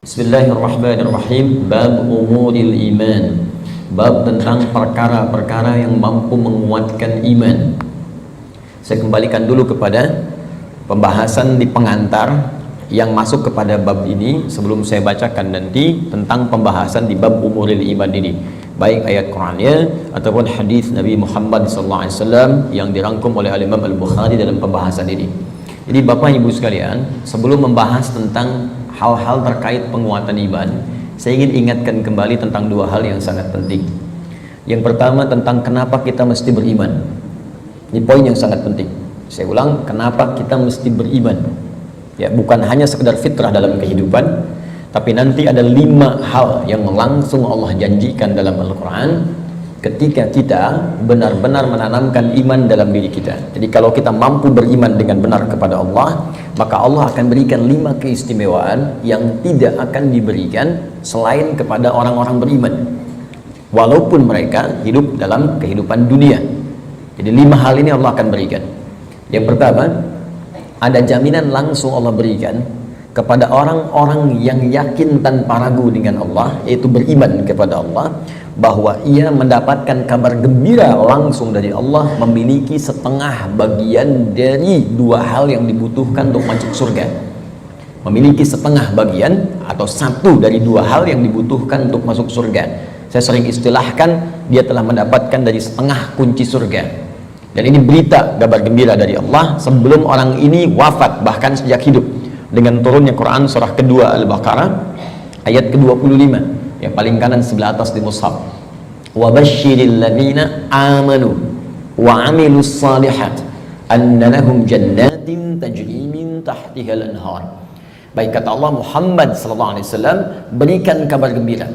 Bismillahirrahmanirrahim. Bab umuril iman. Bab tentang perkara-perkara yang mampu menguatkan iman. Saya kembalikan dulu kepada pembahasan di pengantar yang masuk kepada bab ini sebelum saya bacakan nanti tentang pembahasan di bab umuril iman ini, baik ayat Qur'annya ataupun hadis Nabi Muhammad SAW yang dirangkum oleh Imam Al-Bukhari dalam pembahasan ini. Jadi Bapak Ibu sekalian, sebelum membahas tentang hal-hal terkait penguatan iman, saya ingin ingatkan kembali tentang dua hal yang sangat penting. Yang pertama tentang kenapa kita mesti beriman. Ini poin yang sangat penting. Saya ulang, kenapa kita mesti beriman. Ya, bukan hanya sekedar fitrah dalam kehidupan, tapi nanti ada 5 hal yang langsung Allah janjikan dalam Al-Quran ketika kita benar-benar menanamkan iman dalam diri kita. Jadi kalau kita mampu beriman dengan benar kepada Allah, maka Allah akan berikan 5 keistimewaan yang tidak akan diberikan selain kepada orang-orang beriman, walaupun mereka hidup dalam kehidupan dunia. Jadi 5 hal ini Allah akan berikan. Yang pertama, ada jaminan langsung Allah berikan kepada orang-orang yang yakin tanpa ragu dengan Allah, yaitu beriman kepada Allah, bahwa ia mendapatkan kabar gembira langsung dari Allah, memiliki setengah bagian dari 2 hal yang dibutuhkan untuk masuk surga. Memiliki setengah bagian atau 1 dari 2 hal yang dibutuhkan untuk masuk surga. Saya sering istilahkan, dia telah mendapatkan dari setengah kunci surga. Dan ini berita kabar gembira dari Allah sebelum orang ini wafat, bahkan sejak hidup, dengan turunnya Quran surah kedua Al-Baqarah ayat ke-25 yang paling kanan sebelah atas di mushaf. Wa basyiril ladzina amanu wa 'amilus shalihat anna lahum jannatin tajri min tahtiha al-anhar. Baik, kata Allah, Muhammad sallallahu alaihi wasallam, berikan kabar gembira.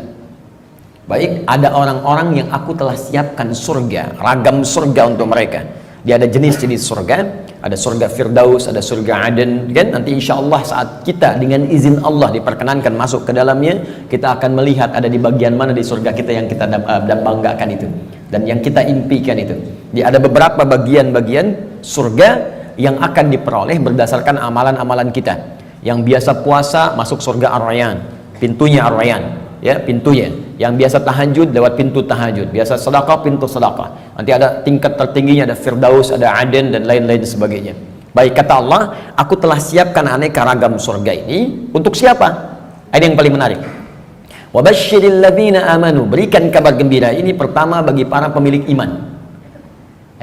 Baik, ada orang-orang yang aku telah siapkan surga, ragam surga untuk mereka. Dia ada jenis-jenis surga, ada surga Firdaus, ada surga Aden, kan? Nanti insya Allah saat kita dengan izin Allah diperkenankan masuk ke dalamnya, kita akan melihat ada di bagian mana di surga kita yang kita banggakan itu, dan yang kita impikan itu. Dia ada beberapa bagian-bagian surga yang akan diperoleh berdasarkan amalan-amalan kita. Yang biasa puasa masuk surga Ar-Rayyan, pintunya Ar-Rayyan, ya, pintunya. Yang biasa tahajud lewat pintu tahajud, biasa sedekah pintu sedekah. Nanti ada tingkat tertingginya, ada Firdaus, ada Aden, dan lain-lain sebagainya. Baik, kata Allah, aku telah siapkan aneka ragam surga ini untuk siapa? Ada yang paling menarik. Wa basyiril ladzina amanu, berikan kabar gembira ini pertama bagi para pemilik iman.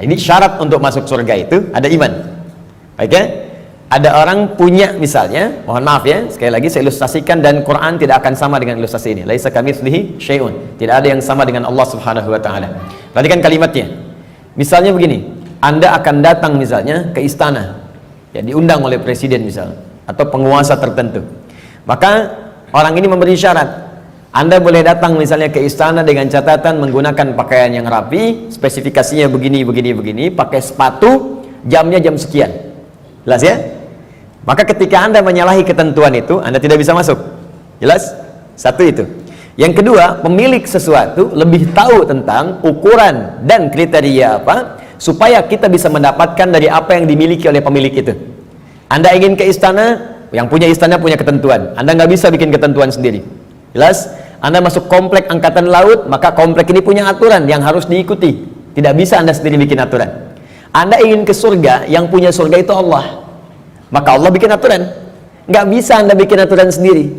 Nah, ini syarat untuk masuk surga itu ada iman. Oke? Ada orang punya, misalnya, mohon maaf ya, sekali lagi saya ilustrasikan, dan Quran tidak akan sama dengan ilustrasi ini. Laisa kamitslihi syai'un, tidak ada yang sama dengan Allah Subhanahu wa taala. Perhatikan kalimatnya. Misalnya begini, Anda akan datang misalnya ke istana, ya, diundang oleh presiden misalnya, atau penguasa tertentu. Maka orang ini memberi syarat. Anda boleh datang misalnya ke istana dengan catatan menggunakan pakaian yang rapi, spesifikasinya begini, pakai sepatu, jamnya jam sekian. Jelas ya? Maka ketika Anda menyalahi ketentuan itu, Anda tidak bisa masuk. Jelas? Satu itu. Yang kedua, pemilik sesuatu lebih tahu tentang ukuran dan kriteria apa, supaya kita bisa mendapatkan dari apa yang dimiliki oleh pemilik itu. Anda ingin ke istana, yang punya istana punya ketentuan. Anda nggak bisa bikin ketentuan sendiri. Jelas? Anda masuk komplek angkatan laut, maka komplek ini punya aturan yang harus diikuti. Tidak bisa Anda sendiri bikin aturan. Anda ingin ke surga, yang punya surga itu Allah, maka Allah bikin aturan. Nggak bisa Anda bikin aturan sendiri.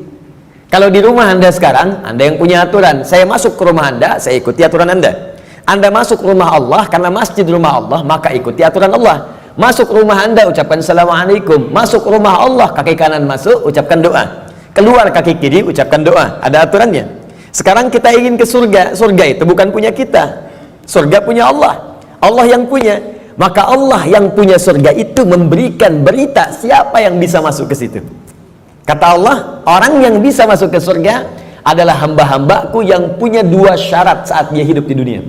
Kalau di rumah Anda sekarang, Anda yang punya aturan. Saya masuk ke rumah Anda, saya ikuti aturan Anda. Anda masuk rumah Allah, karena masjid rumah Allah, maka ikuti aturan Allah. Masuk rumah Anda, ucapkan Assalamualaikum. Masuk rumah Allah, kaki kanan masuk, ucapkan doa. Keluar kaki kiri, ucapkan doa. Ada aturannya. Sekarang kita ingin ke surga. Surga itu bukan punya kita. Surga punya Allah. Allah yang punya. Maka Allah yang punya surga itu memberikan berita siapa yang bisa masuk ke situ. Kata Allah, orang yang bisa masuk ke surga adalah hamba-hambaku yang punya 2 syarat saat dia hidup di dunia.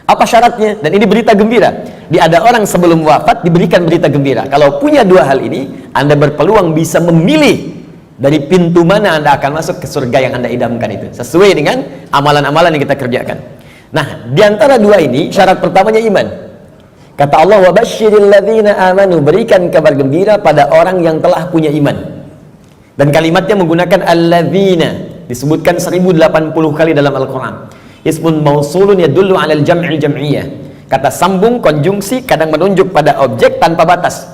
Apa syaratnya? Dan ini berita gembira. Dia ada orang sebelum wafat diberikan berita gembira. Kalau punya 2 hal ini, Anda berpeluang bisa memilih dari pintu mana Anda akan masuk ke surga yang Anda idamkan itu, sesuai dengan amalan-amalan yang kita kerjakan. Nah, di antara 2 ini, syarat pertamanya iman. Kata Allah, wa basyiril ladzina amanu, berikan kabar gembira pada orang yang telah punya iman. Dan kalimatnya menggunakan alladzina, disebutkan 1080 kali dalam Al-Quran. Ismun mausulun yadullu alal jam'il jam'iyah. Kata sambung, konjungsi, kadang menunjuk pada objek tanpa batas.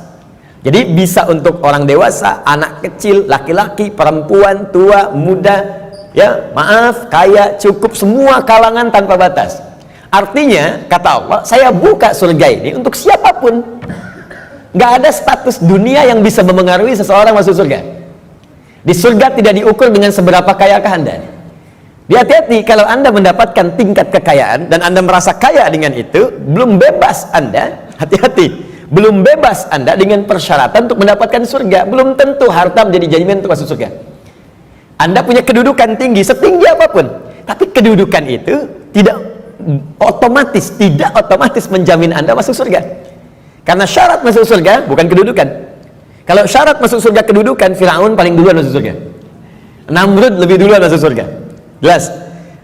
Jadi bisa untuk orang dewasa, anak kecil, laki-laki, perempuan, tua, muda, ya maaf, kaya, cukup, semua kalangan tanpa batas. Artinya, kata Allah, saya buka surga ini untuk siapapun. Nggak ada status dunia yang bisa memengaruhi seseorang masuk surga. Di surga tidak diukur dengan seberapa kayakah Anda. Hati-hati kalau Anda mendapatkan tingkat kekayaan dan Anda merasa kaya dengan itu, belum bebas Anda, hati-hati, belum bebas Anda dengan persyaratan untuk mendapatkan surga. Belum tentu harta menjadi jaminan untuk masuk surga. Anda punya kedudukan tinggi, setinggi apapun, tapi kedudukan itu tidak otomatis menjamin Anda masuk surga. Karena syarat masuk surga bukan kedudukan. Kalau syarat masuk surga kedudukan, Firaun paling duluan masuk surga. Namrud lebih duluan masuk surga. Jelas?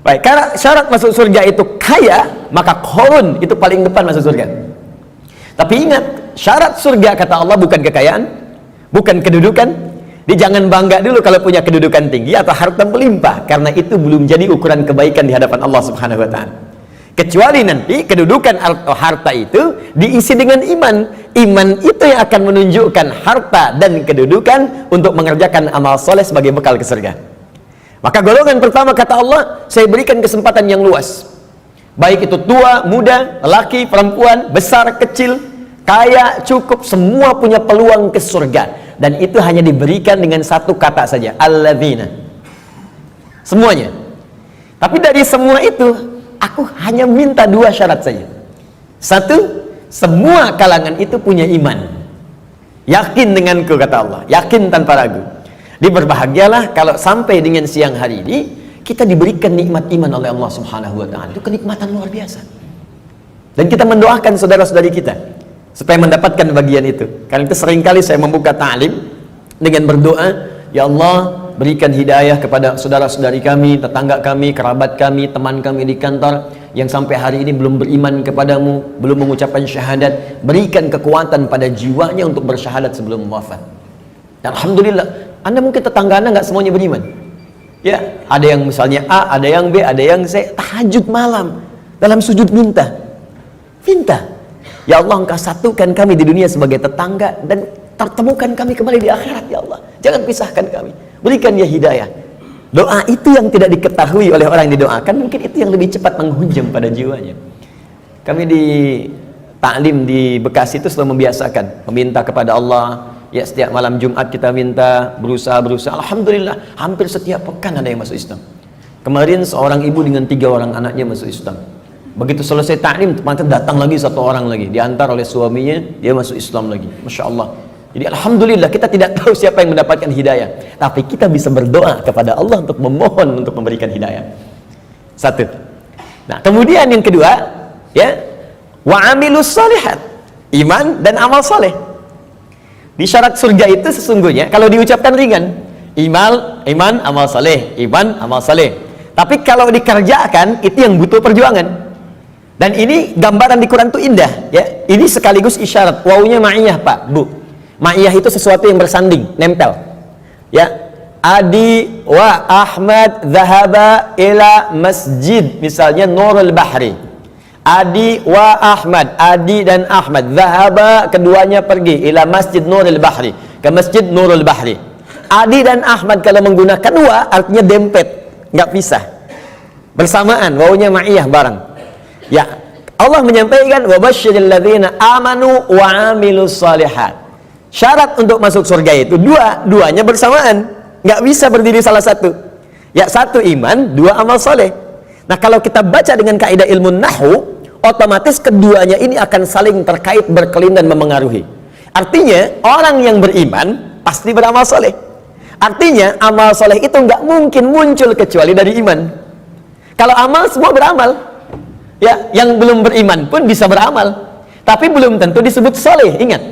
Baik, karena syarat masuk surga itu kaya, maka Qarun itu paling depan masuk surga. Tapi ingat, syarat surga kata Allah bukan kekayaan, bukan kedudukan. Dia jangan bangga dulu kalau punya kedudukan tinggi atau harta melimpah, karena itu belum jadi ukuran kebaikan di hadapan Allah Subhanahu wa taala. Kecuali nanti kedudukan atau harta itu diisi dengan iman. Iman itu yang akan menunjukkan harta dan kedudukan untuk mengerjakan amal soleh sebagai bekal ke surga. Maka golongan pertama kata Allah, saya berikan kesempatan yang luas. Baik itu tua, muda, laki, perempuan, besar, kecil, kaya, cukup, semua punya peluang ke surga. Dan itu hanya diberikan dengan satu kata saja, alladzina. Semuanya. Tapi dari semua itu, aku hanya minta dua syarat saja. Satu, semua kalangan itu punya iman. Yakin denganku kata Allah, yakin tanpa ragu. Berbahagialah kalau sampai dengan siang hari ini kita diberikan nikmat iman oleh Allah Subhanahu wa taala. Itu kenikmatan luar biasa. Dan kita mendoakan saudara-saudari kita supaya mendapatkan bagian itu. Karena itu seringkali saya membuka ta'lim dengan berdoa, ya Allah, berikan hidayah kepada saudara-saudari kami, tetangga kami, kerabat kami, teman kami di kantor yang sampai hari ini belum beriman kepadamu, belum mengucapkan syahadat. Berikan kekuatan pada jiwanya untuk bersyahadat sebelum wafat. Dan alhamdulillah, Anda mungkin tetangga Anda nggak semuanya beriman. Ya, ada yang misalnya A, ada yang B, ada yang C, tahajud malam dalam sujud minta. Ya Allah, Engkau satukan kami di dunia sebagai tetangga dan pertemukan kami kembali di akhirat ya Allah. Jangan pisahkan kami. Berikan dia hidayah. Doa itu yang tidak diketahui oleh orang yang didoakan, mungkin itu yang lebih cepat menghujam pada jiwanya. Kami di taklim di Bekasi itu selalu membiasakan meminta kepada Allah. Ya, setiap malam Jumat kita minta, berusaha. Alhamdulillah, hampir setiap pekan ada yang masuk Islam. Kemarin seorang ibu dengan 3 orang anaknya masuk Islam. Begitu selesai taklim, datang lagi 1 orang lagi, diantar oleh suaminya, dia masuk Islam lagi. Masya Allah. Jadi alhamdulillah, kita tidak tahu siapa yang mendapatkan hidayah, tapi kita bisa berdoa kepada Allah untuk memohon untuk memberikan hidayah. Satu. Nah, kemudian yang kedua, ya, wa amilus shalihat, iman dan amal soleh. Di syarat surga itu sesungguhnya kalau diucapkan ringan, iman, amal soleh, iman, amal soleh. Tapi kalau dikerjakan itu yang butuh perjuangan. Dan ini gambaran di Quran itu indah, ya. Ini sekaligus isyarat. Wawunya ma'iyah, Pak, Bu. Ma'iyah itu sesuatu yang bersanding, nempel. Ya. Adi wa Ahmad zahaba ila masjid, misalnya Nurul Bahri. Adi wa Ahmad, Adi dan Ahmad, zahaba keduanya pergi ila Masjid Nurul Bahri, ke Masjid Nurul Bahri. Adi dan Ahmad kalau menggunakan wa artinya dempet, nggak pisah. Bersamaan, wawunya ma'iyah bareng. Ya, Allah menyampaikan wa basyiril ladzina amanu wa amilus shalihat. Syarat untuk masuk surga itu duanya bersamaan, nggak bisa berdiri salah satu. Ya, satu iman, 2 amal soleh. Nah, kalau kita baca dengan kaidah ilmu nahwu, otomatis keduanya ini akan saling terkait, berkelin dan memengaruhi. Artinya orang yang beriman pasti beramal soleh. Artinya amal soleh itu nggak mungkin muncul kecuali dari iman. Kalau amal semua beramal. Ya, yang belum beriman pun bisa beramal, tapi belum tentu disebut soleh. Ingat,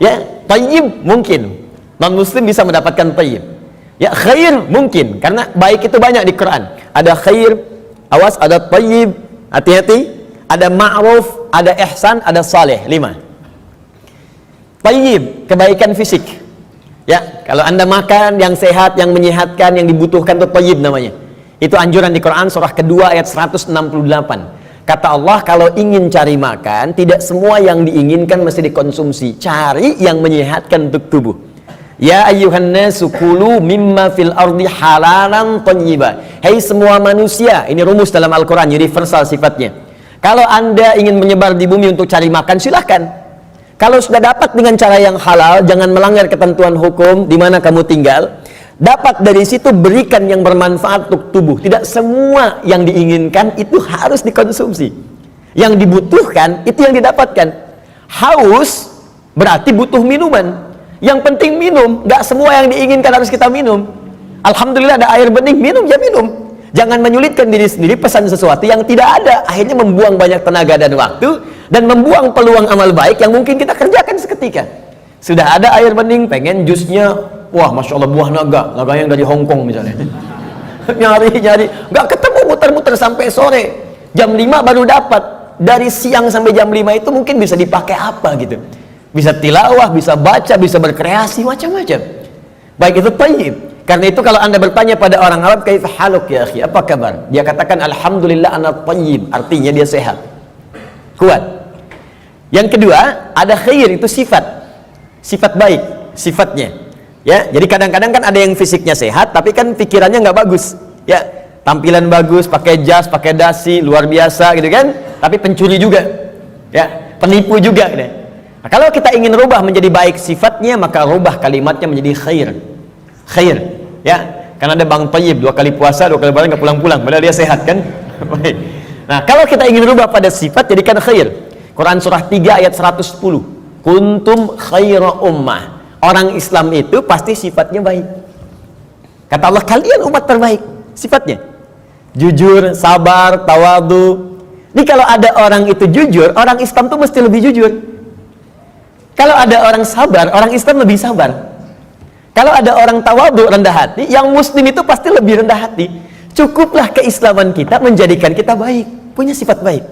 ya, tayyib mungkin non muslim bisa mendapatkan tayyib. Ya, khair mungkin karena baik itu banyak di Quran. Ada khair, awas, ada tayyib, hati-hati. Ada ma'ruf, ada ihsan, ada saleh. 5. Tayyib, kebaikan fisik. Ya, kalau Anda makan yang sehat, yang menyehatkan, yang dibutuhkan itu thayyib namanya. Itu anjuran di Quran surah kedua ayat 168. Kata Allah, kalau ingin cari makan, tidak semua yang diinginkan mesti dikonsumsi. Cari yang menyehatkan untuk tubuh. Ya ayyuhan nasu kulu mimma fil ardi halalan thayyiba. Hai semua manusia, ini rumus dalam Al-Quran, universal sifatnya. Kalau Anda ingin menyebar di bumi untuk cari makan, silahkan. Kalau sudah dapat dengan cara yang halal, jangan melanggar ketentuan hukum di mana kamu tinggal. Dapat dari situ, berikan yang bermanfaat untuk tubuh. Tidak semua yang diinginkan itu harus dikonsumsi. Yang dibutuhkan itu yang didapatkan. Haus berarti butuh minuman. Yang penting minum. Nggak semua yang diinginkan harus kita minum. Alhamdulillah ada air bening, minum ya minum. Jangan menyulitkan diri sendiri pesan sesuatu yang tidak ada. Akhirnya membuang banyak tenaga dan waktu, dan membuang peluang amal baik yang mungkin kita kerjakan seketika. Sudah ada air bening, pengen jusnya, wah Masya Allah buah naga yang dari Hongkong misalnya. nyari nggak ketemu, muter-muter sampai sore, jam 5 baru dapat. Dari siang sampai jam 5 itu mungkin bisa dipakai apa gitu, bisa tilawah, bisa baca, bisa berkreasi, macam-macam. Baik, itu thayyib. Karena itu kalau Anda bertanya pada orang Arab, kaifa haluk ya akhi, apa kabar? Dia katakan alhamdulillah ana thayyib, artinya dia sehat, kuat. Yang kedua, ada khair, itu sifat baik, sifatnya. Ya, jadi kadang-kadang kan ada yang fisiknya sehat tapi kan pikirannya nggak bagus. Ya, tampilan bagus, pakai jas, pakai dasi, luar biasa gitu kan, tapi pencuri juga. Ya, penipu juga gitu. Nah, kalau kita ingin rubah menjadi baik sifatnya, maka rubah kalimatnya menjadi khair. Ya, karena ada Bang Thayyib 2 kali puasa, 2 kali lebaran nggak pulang-pulang, padahal dia sehat kan. Baik. Nah, kalau kita ingin rubah pada sifat, jadikan khair. Quran surah 3 ayat 110. Kuntum khaira ummah. Orang Islam itu pasti sifatnya baik. Kata Allah, kalian umat terbaik. Sifatnya jujur, sabar, tawadu. Jadi kalau ada orang itu jujur, orang Islam tuh mesti lebih jujur. Kalau ada orang sabar, orang Islam lebih sabar. Kalau ada orang tawadu, rendah hati, yang muslim itu pasti lebih rendah hati. Cukuplah keislaman kita menjadikan kita baik, punya sifat baik.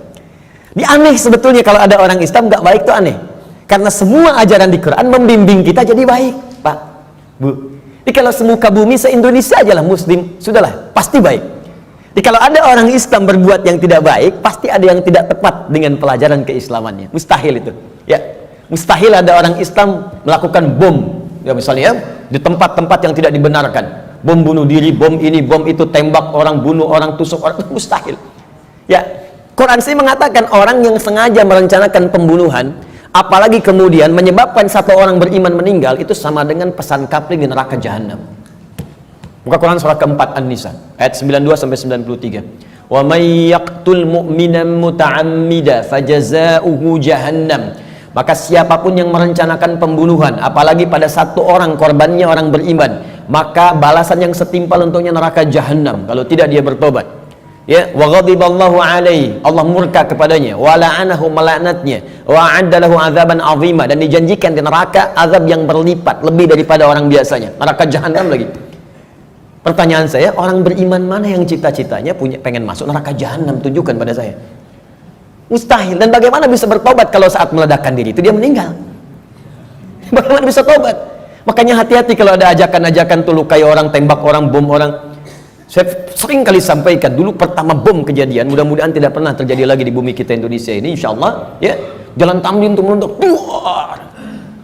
Ini aneh sebetulnya kalau ada orang Islam nggak baik, itu aneh. Karena semua ajaran di Quran membimbing kita jadi baik, Pak, Bu. Jadi kalau semuka bumi se-Indonesia aja lah muslim, sudahlah, pasti baik. Jadi kalau ada orang Islam berbuat yang tidak baik, pasti ada yang tidak tepat dengan pelajaran keislamannya. Mustahil itu. Ya, mustahil ada orang Islam melakukan bom. Ya misalnya di tempat-tempat yang tidak dibenarkan, bom bunuh diri, bom ini, bom itu, tembak orang, bunuh orang, tusuk orang, mustahil. Ya, Quran sih mengatakan orang yang sengaja merencanakan pembunuhan, apalagi kemudian menyebabkan satu orang beriman meninggal, itu sama dengan pesan kapling di neraka jahanam. Buka Quran surah keempat An-Nisa ayat 92 sampai 93. Wa may yaqtul mu'minan muta'ammida fajaza'uhu jahannam. Maka siapapun yang merencanakan pembunuhan, apalagi pada satu orang, korbannya orang beriman, maka balasan yang setimpal untuknya neraka jahanam kalau tidak dia bertobat. Ya, wa ghadiballahu alaihi, Allah murka kepadanya, wa la'anahu, melaknatnya, wa a'adda lahu azaban azima, dan dijanjikan di neraka azab yang berlipat lebih daripada orang biasanya, neraka jahanam lagi. Pertanyaan saya, orang beriman mana yang cita-citanya pengen masuk neraka jahanam? Tunjukkan pada saya. Mustahil. Dan bagaimana bisa bertobat kalau saat meledakkan diri itu dia meninggal? Bagaimana bisa tobat? Makanya hati-hati kalau ada ajakan-ajakan tuh lukai orang, tembak orang, bom orang. Saya sering kali sampaikan, dulu pertama bom kejadian, mudah-mudahan tidak pernah terjadi lagi di bumi kita Indonesia ini, insya Allah, ya, Jalan Tamrin tuh meledak.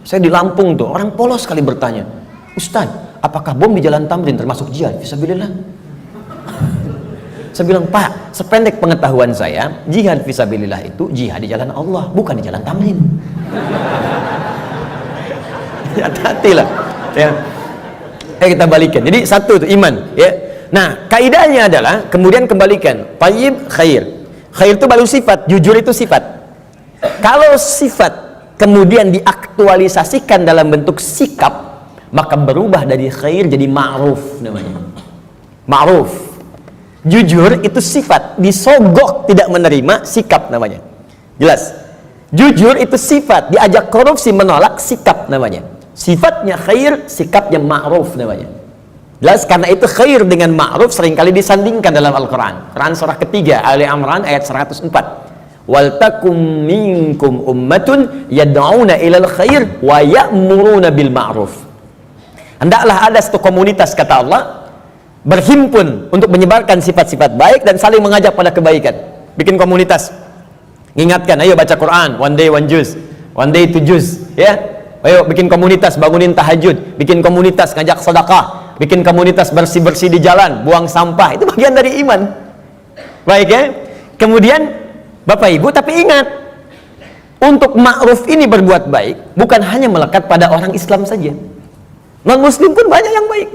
Saya di Lampung tuh, orang polos sekali bertanya, Ustaz, apakah bom di Jalan Tamrin termasuk jihad? Fisabilillah. Saya bilang, Pak, sependek pengetahuan saya, jihad fisabilillah itu jihad di jalan Allah, bukan di Jalan Tamrin. Hati-hati lah. Ya. Kita balikan. Jadi satu itu iman. Ya. Nah, kaidahnya adalah kemudian kembalikan. Thayyib, khair. Khair itu baru sifat, jujur itu sifat. Kalau sifat kemudian diaktualisasikan dalam bentuk sikap, maka berubah dari khair jadi ma'ruf namanya. Ma'ruf. Jujur itu sifat, disogok tidak menerima, sikap namanya. Jelas? Jujur itu sifat, diajak korupsi menolak, sikap namanya. Sifatnya khair, sikapnya ma'ruf namanya. Jelas? Karena itu khair dengan ma'ruf seringkali disandingkan dalam Al-Quran. Quran surah ketiga, Ali Imran ayat 104. Wal takum minkum ummatun yad'una ilal khair wa ya'muruna bil ma'ruf. Hendaklah ada satu komunitas, kata Allah, berhimpun untuk menyebarkan sifat-sifat baik dan saling mengajak pada kebaikan. Bikin komunitas, ingatkan, ayo baca Quran, one day one juz, one day two juz, ya. Ayo bikin komunitas, bangunin tahajud, bikin komunitas ngajak sedekah, bikin komunitas bersih-bersih di jalan, buang sampah. Itu bagian dari iman. Baik ya. Kemudian Bapak Ibu, tapi ingat, untuk ma'ruf ini berbuat baik bukan hanya melekat pada orang Islam saja. Non muslim pun banyak yang baik.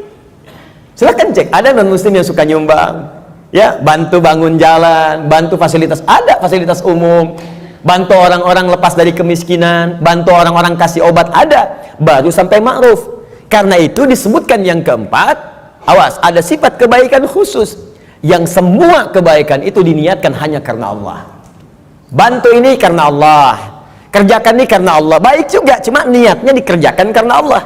Silahkan cek, ada non muslim yang suka nyumbang, ya, bantu bangun jalan, bantu fasilitas, ada fasilitas umum, bantu orang-orang lepas dari kemiskinan, bantu orang-orang kasih obat, ada, baru sampai ma'ruf. Karena itu disebutkan yang keempat, awas, ada sifat kebaikan khusus yang semua kebaikan itu diniatkan hanya karena Allah. Bantu ini karena Allah, kerjakan ini karena Allah, baik juga, cuma niatnya dikerjakan karena Allah.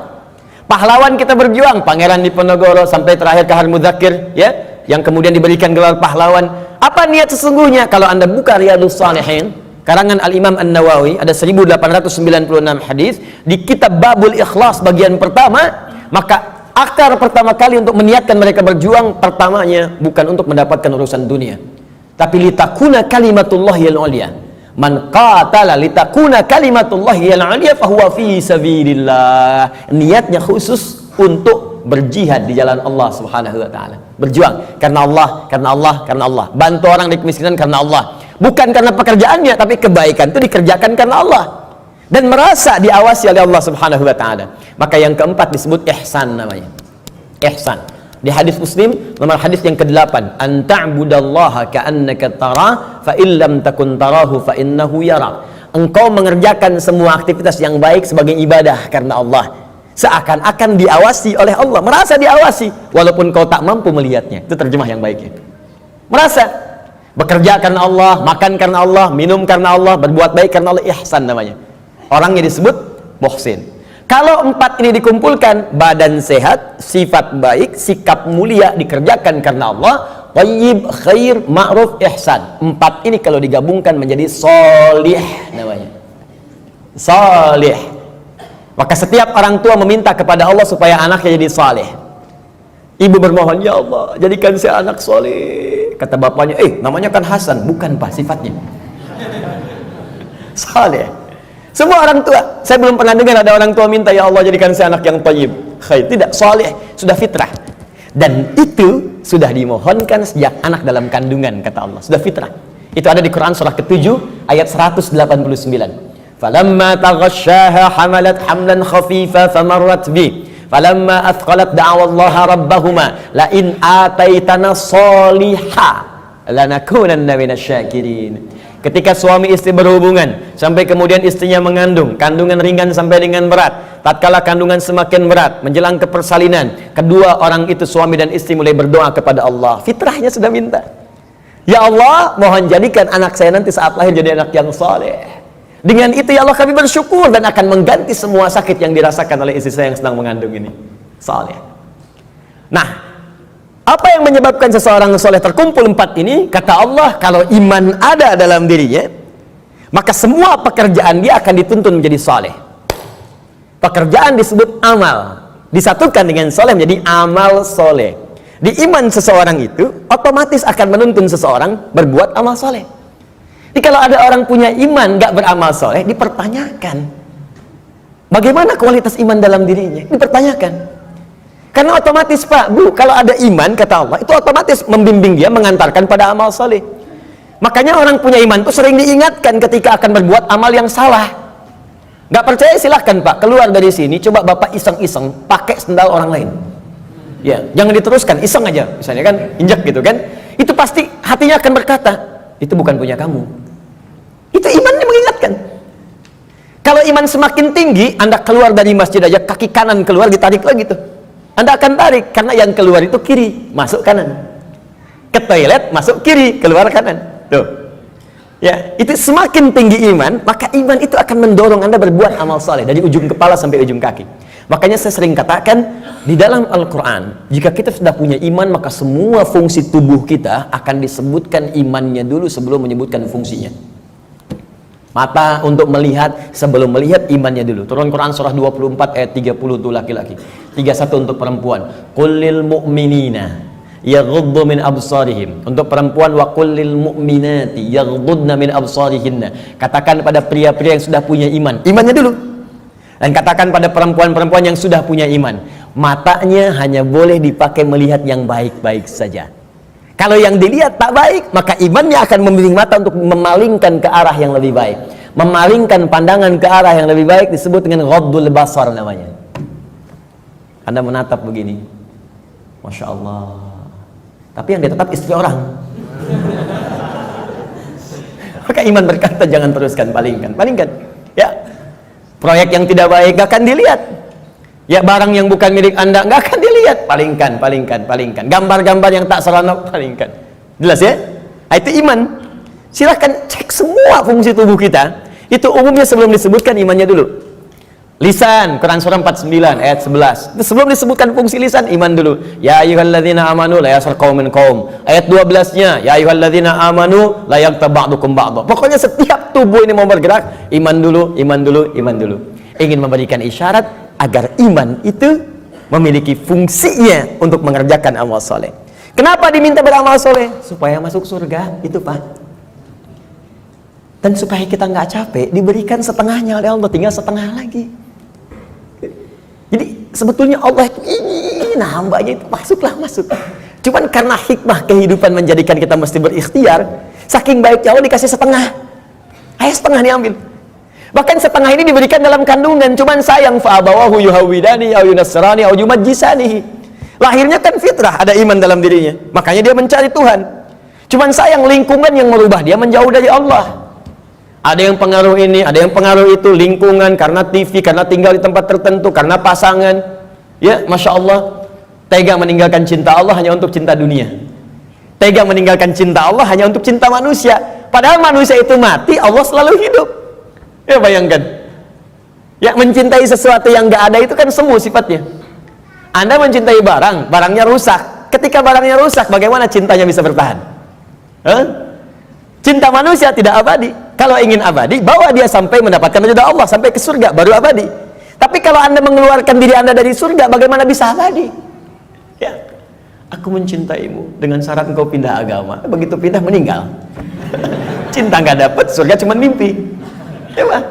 Pahlawan kita berjuang, Pangeran Diponegoro sampai terakhir Kahar Mudzakkir, ya, yang kemudian diberikan gelar pahlawan. Apa niat sesungguhnya? Kalau Anda buka Riyadhus Shalihin karangan Al-Imam An-Nawawi, ada 1896 hadis di kitab Babul Ikhlas bagian pertama, maka akar pertama kali untuk meniatkan mereka berjuang, pertamanya bukan untuk mendapatkan urusan dunia, tapi litakuna kalimatullahi al-ulya. Man qatala litakuna kalimatullahi al-ulya fahuwa fi sabilillah. Niatnya khusus untuk berjihad di jalan Allah Subhanahu wa taala. Berjuang karena Allah, karena Allah, karena Allah. Bantu orang di kemiskinan karena Allah. Bukan karena pekerjaannya, tapi kebaikan itu dikerjakan karena Allah dan merasa diawasi oleh Allah Subhanahu wa taala. Maka yang keempat disebut ihsan namanya. Ihsan. Di hadis Muslim nomor hadis yang ke-8, an ta'budallaha ka'annaka tara fa illam takun tarahu fa innahu yara. Engkau mengerjakan semua aktivitas yang baik sebagai ibadah karena Allah, seakan-akan diawasi oleh Allah, merasa diawasi walaupun kau tak mampu melihatnya. Itu terjemah yang baiknya. Merasa bekerja karena Allah, makan karena Allah, minum karena Allah, berbuat baik karena Allah, ihsan namanya. Orangnya disebut muhsin. Kalau empat ini dikumpulkan, badan sehat, sifat baik, sikap mulia, dikerjakan karena Allah, thayyib, khair, ma'ruf, ihsan. Empat ini kalau digabungkan menjadi sholih namanya. Sholih. Maka setiap orang tua meminta kepada Allah supaya anaknya jadi saleh. Ibu bermohon, ya Allah, jadikan saya anak soleh. Kata bapaknya, namanya kan Hasan. Bukan pak, sifatnya saleh. Semua orang tua, saya belum pernah dengar ada orang tua minta, ya Allah jadikan saya anak yang thayyib, khair. Tidak, saleh, sudah fitrah. Dan itu sudah dimohonkan sejak anak dalam kandungan, kata Allah. Sudah fitrah. Itu ada di Quran surah ke-7 ayat 189. Falamma taghasyaha hamalat hamlan khafifa famarrat bi. Falamma athqalat da'awallaha rabbahuma la in ataitana sholiha lanakunanna minasyakirin. Ketika suami istri berhubungan sampai kemudian istrinya mengandung, kandungan ringan sampai dengan berat, tatkala kandungan semakin berat menjelang ke persalinan, kedua orang itu suami dan istri mulai berdoa kepada Allah. Fitrahnya sudah minta, ya Allah, mohon jadikan anak saya nanti saat lahir jadi anak yang saleh. Dengan itu ya Allah kami bersyukur dan akan mengganti semua sakit yang dirasakan oleh istri saya yang sedang mengandung ini. Saleh. Nah, apa yang menyebabkan seseorang soleh terkumpul empat ini? Kata Allah, kalau iman ada dalam dirinya, maka semua pekerjaan dia akan dituntun menjadi soleh. Pekerjaan disebut amal, disatukan dengan soleh menjadi amal soleh. Di iman seseorang itu otomatis akan menuntun seseorang berbuat amal soleh. Jadi kalau ada orang punya iman gak beramal soleh, dipertanyakan bagaimana kualitas iman dalam dirinya, dipertanyakan. Karena otomatis Pak, Bu, kalau ada iman, kata Allah, itu otomatis membimbing dia, mengantarkan pada amal soleh. Makanya orang punya iman itu sering diingatkan ketika akan berbuat amal yang salah. Gak percaya silahkan Pak, keluar dari sini, coba Bapak iseng-iseng pakai sendal orang lain. Ya, jangan diteruskan, iseng aja, misalnya kan, injak gitu kan. Itu pasti hatinya akan berkata, itu bukan punya kamu. Itu imannya mengingatkan. Kalau iman semakin tinggi, Anda keluar dari masjid aja, kaki kanan keluar, ditarik lagi tuh. Anda akan tarik, karena yang keluar itu kiri, masuk kanan. Ke toilet, masuk kiri, keluar kanan. Tuh. Ya, itu semakin tinggi iman, maka iman itu akan mendorong Anda berbuat amal saleh dari ujung kepala sampai ujung kaki. Makanya saya sering katakan, di dalam Al-Quran, jika kita sudah punya iman, maka semua fungsi tubuh kita akan disebutkan imannya dulu sebelum menyebutkan fungsinya. Mata untuk melihat, sebelum melihat imannya dulu. Turun Quran surah 24 ayat 30 untuk laki-laki, 31 untuk perempuan. Qul lil mu'minina yaghuddu min absarihim. Untuk perempuan, wa qul lil mu'minati yaghuddna min absarihinna. Katakan pada pria-pria yang sudah punya iman, imannya dulu. Dan katakan pada perempuan-perempuan yang sudah punya iman, matanya hanya boleh dipakai melihat yang baik-baik saja. Kalau yang dilihat tak baik, maka imannya akan membimbing mata untuk memalingkan ke arah yang lebih baik. Memalingkan pandangan ke arah yang lebih baik disebut dengan ghaddul basar namanya. Anda menatap begini, Masya Allah, tapi yang ditatap istri orang. Maka iman berkata jangan teruskan, palingkan. Ya, proyek yang tidak baik gak akan dilihat. Ya, barang yang bukan milik Anda nggak akan dilihat, palingkan. Gambar-gambar yang tak seronok, palingkan. Jelas ya? Nah, itu iman. Silahkan cek semua fungsi tubuh kita. Itu umumnya sebelum disebutkan imannya dulu. Lisan, Quran surah 49 ayat 11. Itu sebelum disebutkan fungsi lisan, iman dulu. Ya ayyuhalladzina amanu la yaskhar qaumin qaum. Ayat 12-nya, ya ayyuhalladzina amanu la yaghtab ba'dukum ba'dha. Pokoknya setiap tubuh ini mau bergerak, iman dulu. Ingin memberikan isyarat agar iman itu memiliki fungsinya untuk mengerjakan amal soleh. Kenapa diminta beramal soleh? Supaya masuk surga, itu Pak. Dan supaya kita nggak capek, diberikan setengahnya oleh Allah, tinggal setengah lagi. Jadi sebetulnya Allah itu ingin hambanya itu masuk. Cuman karena hikmah kehidupan menjadikan kita mesti berikhtiar, saking baiknya Allah dikasih setengah. Ayo setengah diambil. Bahkan setengah ini diberikan dalam kandungan. Cuman sayang, fa'abawahu yuhawidani au yunasrani au yumajjisani. Lahirnya kan fitrah, ada iman dalam dirinya, makanya dia mencari Tuhan. Cuman sayang, lingkungan yang merubah dia menjauh dari Allah. Ada yang pengaruh ini, ada yang pengaruh itu, lingkungan, karena TV, karena tinggal di tempat tertentu, karena pasangan. Ya, Masya Allah, tega meninggalkan cinta Allah hanya untuk cinta dunia. Tega meninggalkan cinta Allah hanya untuk cinta manusia. Padahal manusia itu mati, Allah selalu hidup. Ya, bayangkan. Ya, mencintai sesuatu yang gak ada itu kan semu sifatnya. Anda mencintai barang, barangnya rusak. Ketika barangnya rusak, bagaimana cintanya bisa bertahan? Cinta manusia tidak abadi. Kalau ingin abadi, bawa dia sampai mendapatkan ridha Allah, sampai ke surga, baru abadi. Tapi kalau Anda mengeluarkan diri Anda dari surga, bagaimana bisa abadi? Ya, aku mencintaimu dengan syarat engkau pindah agama. Begitu pindah, meninggal. Cinta nggak dapat, surga cuma mimpi. Ya, Pak.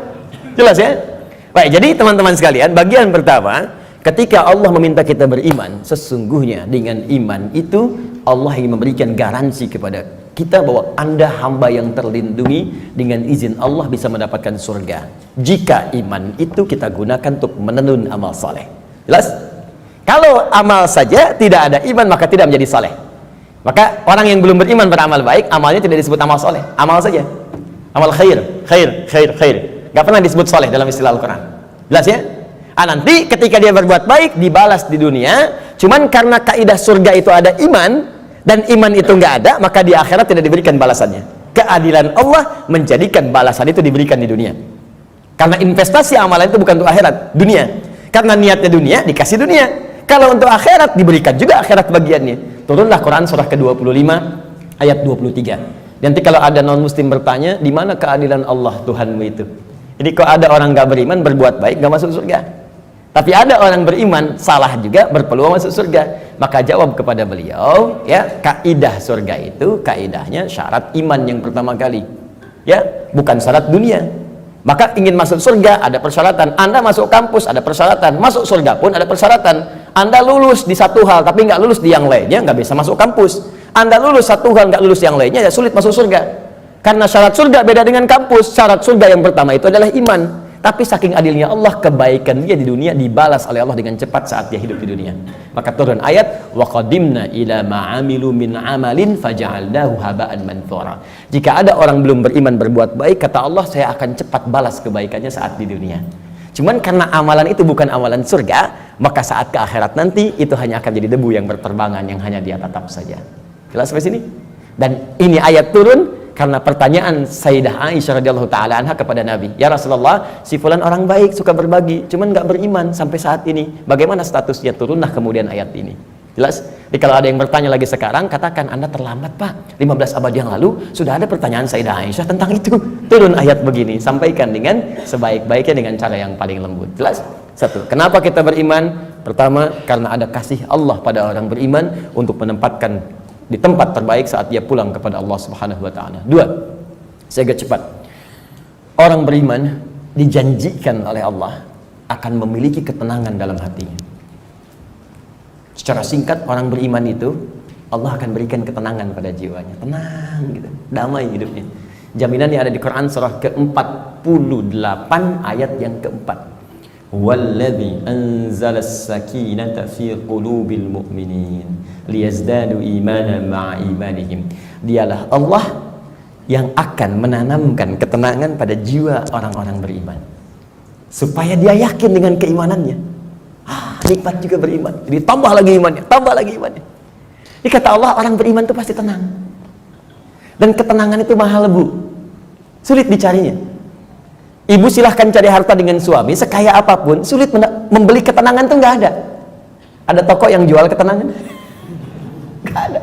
Jelas ya? Baik, jadi teman-teman sekalian, bagian pertama, ketika Allah meminta kita beriman, sesungguhnya dengan iman itu Allah ingin memberikan garansi kepada kita bahwa Anda hamba yang terlindungi, dengan izin Allah bisa mendapatkan surga jika iman itu kita gunakan untuk menenun amal soleh. Jelas? Kalau amal saja tidak ada iman, maka tidak menjadi soleh. Maka orang yang belum beriman beramal baik, amalnya tidak disebut amal soleh, amal saja, amal khair. Gak pernah disebut soleh dalam istilah Al-Quran. Jelas ya? Nanti ketika dia berbuat baik dibalas di dunia. Cuman karena kaidah surga itu ada iman, dan iman itu nggak ada, maka di akhirat tidak diberikan balasannya. Keadilan Allah menjadikan balasan itu diberikan di dunia. Karena investasi amalan itu bukan untuk akhirat, dunia. Karena niatnya dunia, dikasih dunia. Kalau untuk akhirat, diberikan juga akhirat bagiannya. Turunlah Quran surah ke-25 ayat 23. Nanti kalau ada non-muslim bertanya, di mana keadilan Allah Tuhanmu itu? Jadi kalau ada orang nggak beriman berbuat baik nggak masuk surga, tapi ada orang beriman salah juga berpeluang masuk surga. Maka jawab kepada beliau, ya, kaidah surga itu kaidahnya syarat iman yang pertama kali, ya, bukan syarat dunia. Maka ingin masuk surga ada persyaratan. Anda masuk kampus ada persyaratan, masuk surga pun ada persyaratan. Anda lulus di satu hal tapi nggak lulus di yang lainnya, nggak bisa masuk kampus. Anda lulus satu hal nggak lulus yang lainnya, ya sulit masuk surga. Karena syarat surga beda dengan kampus. Syarat surga yang pertama itu adalah iman. Tapi saking adilnya Allah, kebaikan dia di dunia dibalas oleh Allah dengan cepat saat dia hidup di dunia. Maka turun ayat, wa qadimna ila ma'amilu min amalin faja'alnahu haba'an manthura. Jika ada orang belum beriman berbuat baik, kata Allah, saya akan cepat balas kebaikannya saat di dunia. Cuman karena amalan itu bukan amalan surga, maka saat ke akhirat nanti itu hanya akan jadi debu yang berterbangan yang hanya dia tatap saja. Jelas sampai sini? Dan ini ayat turun karena pertanyaan Sayyidah Aisyah radhiyallahu taala anha kepada Nabi, ya Rasulullah, si fulan orang baik, suka berbagi, cuman nggak beriman sampai saat ini, bagaimana statusnya? Turunlah kemudian ayat ini. Jelas? Jadi kalau ada yang bertanya lagi sekarang, katakan Anda terlambat Pak, 15 abad yang lalu sudah ada pertanyaan Sayyidah Aisyah tentang itu. Turun ayat begini, sampaikan dengan sebaik-baiknya dengan cara yang paling lembut. Jelas? Satu, kenapa kita beriman? Pertama, karena ada kasih Allah pada orang beriman untuk menempatkan di tempat terbaik saat dia pulang kepada Allah Subhanahu wa taala. Dua, saya agak cepat. Orang beriman dijanjikan oleh Allah akan memiliki ketenangan dalam hatinya. Secara singkat, orang beriman itu Allah akan berikan ketenangan pada jiwanya, tenang gitu, damai hidupnya. Jaminannya ada di Quran surah ke-48 ayat yang keempat. Walladzi anzalas sakinata fi qulubil mu'minin liyazdadu imanan ma'a imanihim. Dialah Allah yang akan menanamkan ketenangan pada jiwa orang-orang beriman supaya dia yakin dengan keimanannya. Nikmat juga beriman, jadi tambah lagi imannya, tambah lagi imannya. Ini kata Allah, orang beriman itu pasti tenang. Dan ketenangan itu mahal Bu, sulit dicarinya. Ibu silahkan cari harta dengan suami sekaya apapun, sulit membeli ketenangan itu nggak ada. Ada toko yang jual ketenangan? Nggak ada.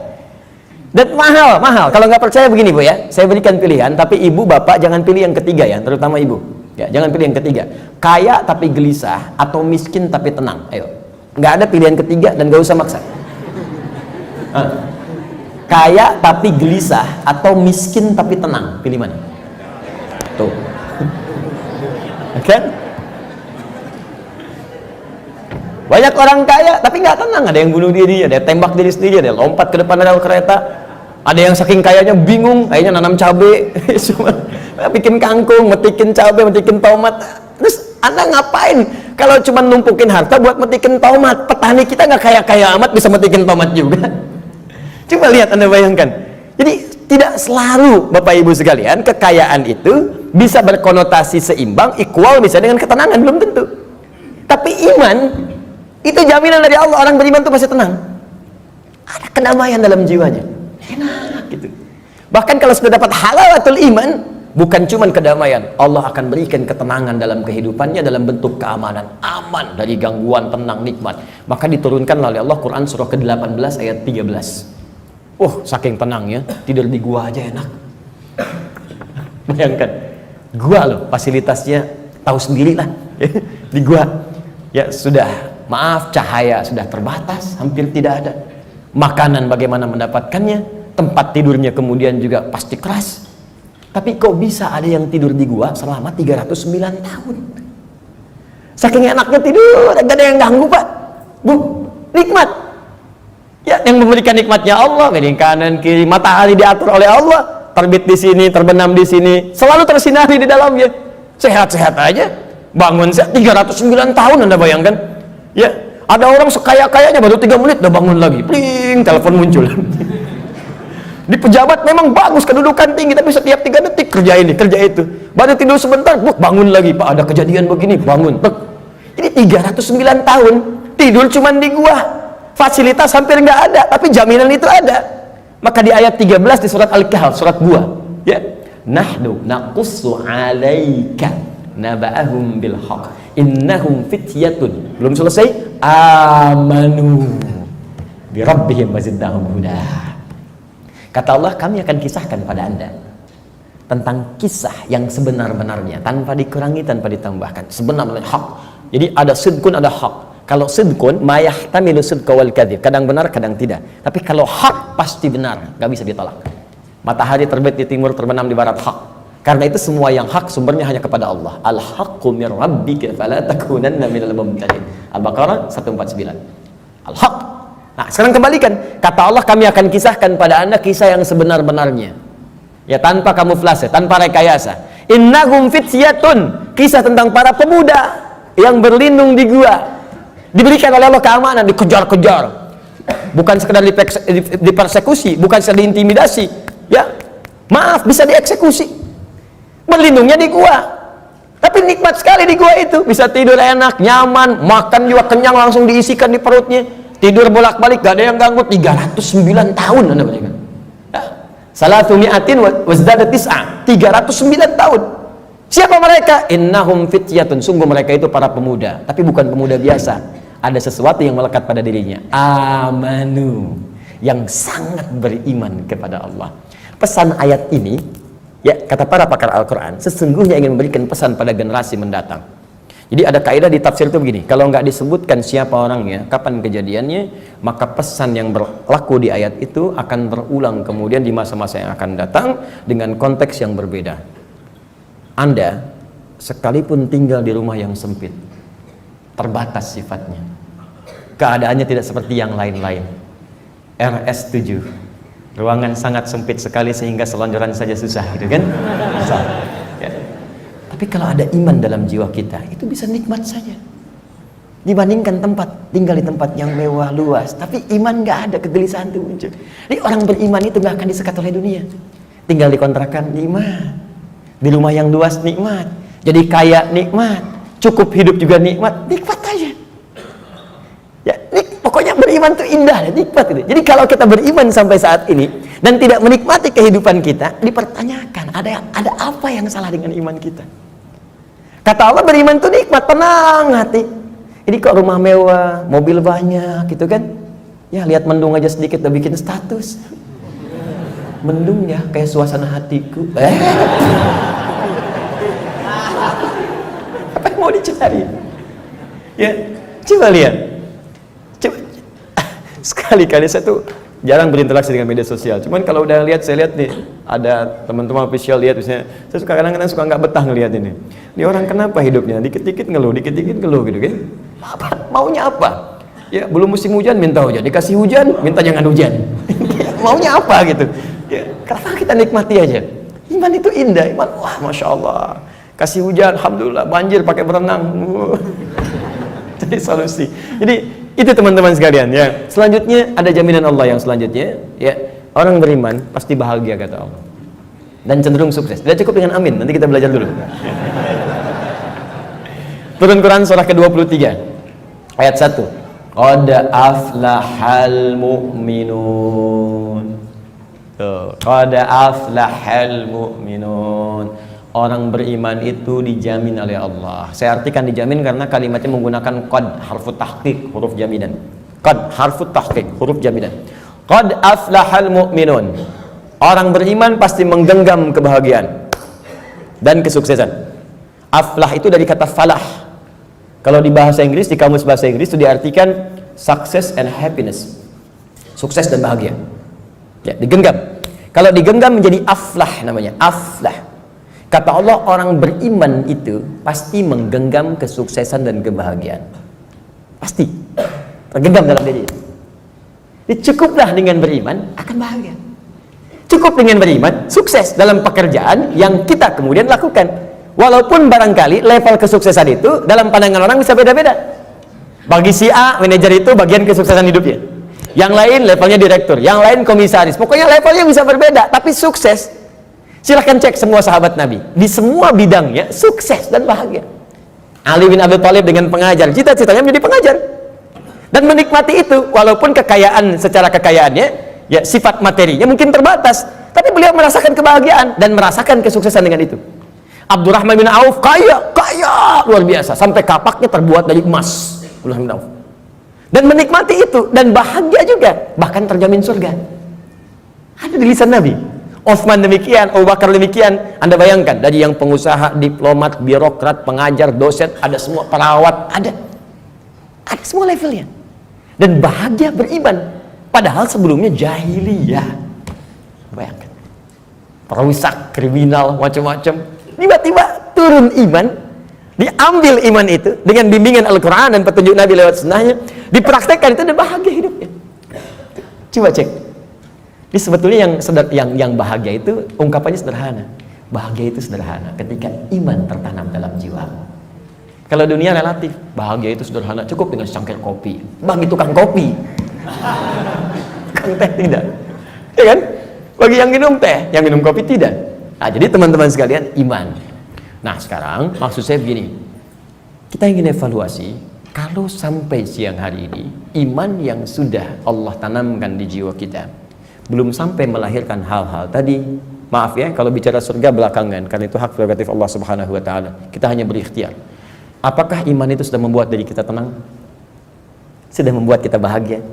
Dan mahal. Kalau nggak percaya begini Bu ya, saya berikan pilihan, tapi ibu bapak jangan pilih yang ketiga ya, terutama ibu. Ya, jangan pilih yang ketiga. Kaya tapi gelisah atau miskin tapi tenang. Ayo. Nggak ada pilihan ketiga dan nggak usah maksa. Kaya tapi gelisah atau miskin tapi tenang. Pilih mana? Tuh. Kan? Banyak orang kaya tapi nggak tenang. Ada yang bunuh diri, ada yang tembak diri sendiri, ada yang lompat ke depan rel kereta. Ada yang saking kayanya bingung, kayaknya nanam cabai, bikin kangkung, metikin cabai, metikin tomat. Terus Anda ngapain? Kalau cuma numpukin harta buat metikin tomat, petani kita nggak kaya-kaya amat bisa metikin tomat juga. Coba lihat, Anda bayangkan. Jadi tidak selalu Bapak Ibu sekalian kekayaan itu bisa berkonotasi seimbang, equal bisa dengan ketenangan, belum tentu. Tapi iman itu jaminan dari Allah, orang beriman itu pasti tenang. Ada kedamaian dalam jiwanya. Enak gitu. Bahkan kalau sudah dapat halawatul iman, bukan cuma kedamaian, Allah akan berikan ketenangan dalam kehidupannya dalam bentuk keamanan, aman dari gangguan, tenang, nikmat. Maka diturunkan oleh Allah Quran surah ke-18 ayat 13. Saking tenangnya, tidur di gua aja enak. Bayangkan, gua loh fasilitasnya tahu sendirilah. Di gua ya sudah, maaf, cahaya sudah terbatas, hampir tidak ada. Makanan bagaimana mendapatkannya, tempat tidurnya kemudian juga pasti keras. Tapi kok bisa ada yang tidur di gua selama 309 tahun? Saking enaknya tidur, gak ada yang ganggu Pak Bu, nikmat ya, yang memberikan nikmatnya Allah. Miring kanan kiri, matahari diatur oleh Allah, terbit di sini, terbenam di sini, selalu tersinari di dalamnya. Sehat-sehat aja, bangun 309 tahun. Anda bayangkan ya, ada orang sekaya-kayanya baru 3 menit udah bangun lagi, pling, telepon muncul. Di pejabat memang bagus, kedudukan tinggi, tapi setiap 3 detik kerja ini, kerja itu. Baru tidur sebentar, bangun lagi, Pak ada kejadian begini, bangun. Ini 309 tahun tidur cuman di gua, fasilitas hampir nggak ada, tapi jaminan itu ada. Maka di ayat 13 di surat Al-Kahf, surat gua ya, nahnu naqussu 'alaika naba'ahum bil haqq innahum fityatun, belum selesai, amanu bi rabbihim wazidnahum huda. Kata Allah, kami akan kisahkan pada Anda tentang kisah yang sebenar-benarnya, tanpa dikurangi, tanpa ditambahkan, sebenarnya hak. Jadi ada sidqun, ada hak. Kalau sidqun mayahtamilu sidqa wal kadzib, kadang benar kadang tidak, tapi kalau hak pasti benar, nggak bisa ditolak. Matahari terbit di timur, terbenam di barat, hak. Karena itu semua yang hak sumbernya hanya kepada Allah. Al-haqqu mir rabbika fala takunanna minal mumtarin. Al-Baqarah 149. Al-haq. Nah, sekarang kembalikan. Kata Allah, kami akan kisahkan pada Anda kisah yang sebenar-benarnya. Ya, tanpa kamuflase, tanpa rekayasa. Innahum fityatun, kisah tentang para pemuda yang berlindung di gua. Diberikan oleh Allah keamanan, dikejar-kejar. Bukan sekedar dipersekusi, bukan sekedar diintimidasi. Ya, maaf, bisa dieksekusi. Berlindungnya di gua. Tapi nikmat sekali di gua itu. Bisa tidur enak, nyaman, makan juga kenyang, langsung diisikan di perutnya. Tidur bolak-balik, gak ada yang ganggu. 309 tahun Anda bayangkan. Salatu mi'atin wazdada tis'a, 309 tahun. Siapa mereka? Innahum fityatun, sungguh mereka itu para pemuda, tapi bukan pemuda biasa. ada sesuatu yang melekat pada dirinya. Amanu, yang sangat beriman kepada Allah. Pesan ayat ini, ya, kata para pakar Al-Quran, sesungguhnya ingin memberikan pesan pada generasi mendatang. Jadi ada kaidah di tafsir itu begini, kalau nggak disebutkan siapa orangnya, kapan kejadiannya, maka pesan yang berlaku di ayat itu akan berulang kemudian di masa-masa yang akan datang dengan konteks yang berbeda. Anda sekalipun tinggal di rumah yang sempit, terbatas sifatnya, keadaannya tidak seperti yang lain-lain. RS7, ruangan sangat sempit sekali sehingga selonjoran saja susah, gitu kan? Susah. Ya. Tapi kalau ada iman dalam jiwa kita, itu bisa nikmat saja. Dibandingkan tinggal di tempat yang mewah luas, tapi iman nggak ada, kegelisahan itu muncul. Jadi orang beriman itu nggak akan disekat oleh dunia. Tinggal di kontrakan nikmat, di rumah yang luas nikmat, jadi kaya nikmat, cukup hidup juga nikmat aja. Ya, pokoknya beriman itu indah, nikmat itu. Jadi kalau kita beriman sampai saat ini dan tidak menikmati kehidupan kita, dipertanyakan ada apa yang salah dengan iman kita. Kata Allah, beriman itu nikmat, tenang hati. Ini kok rumah mewah, mobil banyak, gitu kan? Ya lihat mendung aja sedikit udah bikin status. Mendung ya, kayak suasana hatiku. Apa yang mau dicari? Ya, coba lihat. Sekali-kali saya tuh jarang berinteraksi dengan media sosial. Cuman kalau udah lihat, saya lihat nih, ada teman-teman official lihat, misalnya, saya suka kadang-kadang suka nggak betah ngelihat ini. Ini orang kenapa hidupnya? Dikit-dikit ngeluh gitu kan? Maunya apa? Ya belum musim hujan minta hujan, dikasih hujan minta jangan hujan. Maunya apa gitu? Ya, kenapa kita nikmati aja? Iman itu indah, iman, wah masya Allah. Kasih hujan, alhamdulillah, banjir pakai berenang. Jadi solusi. Jadi itu teman-teman sekalian ya. Selanjutnya ada jaminan Allah yang selanjutnya ya, orang beriman pasti bahagia kata Allah dan cenderung sukses. Tidak cukup dengan amin, nanti kita belajar dulu. Turun Quran surah ke-23 ayat 1. Qad aflahal mu'minun. Qad aflahal mu'minun. Orang beriman itu dijamin oleh Allah. Saya artikan dijamin karena kalimatnya menggunakan qad, harfu tahqiq, huruf jaminan. Qad, harfu tahqiq, huruf jaminan. Qad aflahal mu'minun. Orang beriman pasti menggenggam kebahagiaan dan kesuksesan. Aflah itu dari kata falah. Kalau di bahasa Inggris, di kamus bahasa Inggris itu diartikan success and happiness. Sukses dan bahagia. Ya, digenggam. Kalau digenggam menjadi aflah namanya, aflah. Kata Allah, orang beriman itu pasti menggenggam kesuksesan dan kebahagiaan. Pasti tergenggam dalam diri. Jadi cukuplah dengan beriman akan bahagia. Cukup dengan beriman sukses dalam pekerjaan yang kita kemudian lakukan. Walaupun barangkali level kesuksesan itu dalam pandangan orang bisa beda-beda. Bagi si A, manajer itu bagian kesuksesan hidupnya. Yang lain levelnya direktur, yang lain komisaris. Pokoknya levelnya bisa berbeda, tapi sukses. Silahkan cek semua sahabat Nabi, di semua bidangnya sukses dan bahagia. Ali bin Abi Thalib dengan pengajar, cita-citanya menjadi pengajar dan menikmati itu, walaupun kekayaan secara kekayaannya, ya sifat materinya mungkin terbatas, tapi beliau merasakan kebahagiaan dan merasakan kesuksesan dengan itu. Abdurrahman bin Auf kaya luar biasa, sampai kapaknya terbuat dari emas. Abdurrahman bin Auf dan menikmati itu dan bahagia juga, bahkan terjamin surga. Ada di lisan Nabi. Utsman demikian, Abu Bakar demikian. Anda bayangkan, dari yang pengusaha, diplomat, birokrat, pengajar, dosen, ada semua, perawat, ada semua levelnya dan bahagia beriman, padahal sebelumnya jahiliyah. Bayangkan, perusak, kriminal, macam-macam, tiba-tiba turun iman, diambil iman itu dengan bimbingan Al-Quran dan petunjuk Nabi lewat sunnahnya, dipraktekkan itu dan bahagia hidupnya. Coba cek. Jadi sebetulnya yang bahagia itu ungkapannya sederhana. Bahagia itu sederhana ketika iman tertanam dalam jiwa. Kalau dunia relatif, bahagia itu sederhana, cukup dengan secangkir kopi. Bagi tukang kopi, tukang teh tidak, ya kan? Bagi yang minum teh, yang minum kopi tidak. Nah, jadi teman-teman sekalian, iman. Nah, sekarang maksud saya begini, kita ingin evaluasi. Kalau sampai siang hari ini, iman yang sudah Allah tanamkan di jiwa kita belum sampai melahirkan hal-hal tadi, maaf ya kalau bicara surga belakangan, karena itu hak prerogatif Allah Subhanahu wa taala. Kita hanya berikhtiar. Apakah iman itu sudah membuat diri kita tenang? sudah membuat kita bahagia.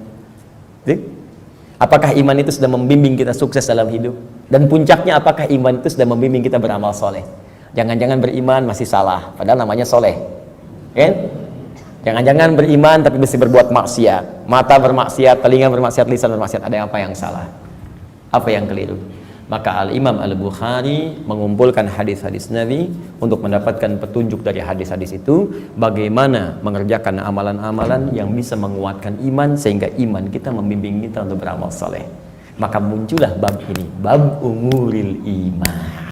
Apakah iman itu sudah membimbing kita sukses dalam hidup? Dan puncaknya, apakah iman itu sudah membimbing kita beramal soleh? Jangan-jangan beriman masih salah, padahal namanya soleh, kan? Jangan-jangan beriman tapi mesti berbuat maksiat, mata bermaksiat, telinga bermaksiat, lisan bermaksiat. Ada apa yang salah? Apa yang keliru? Maka Al-Imam Al-Bukhari mengumpulkan hadis-hadis Nabi untuk mendapatkan petunjuk dari hadis-hadis itu, bagaimana mengerjakan amalan-amalan yang bisa menguatkan iman sehingga iman kita membimbing kita untuk beramal saleh. Maka muncullah bab ini, bab umuril iman.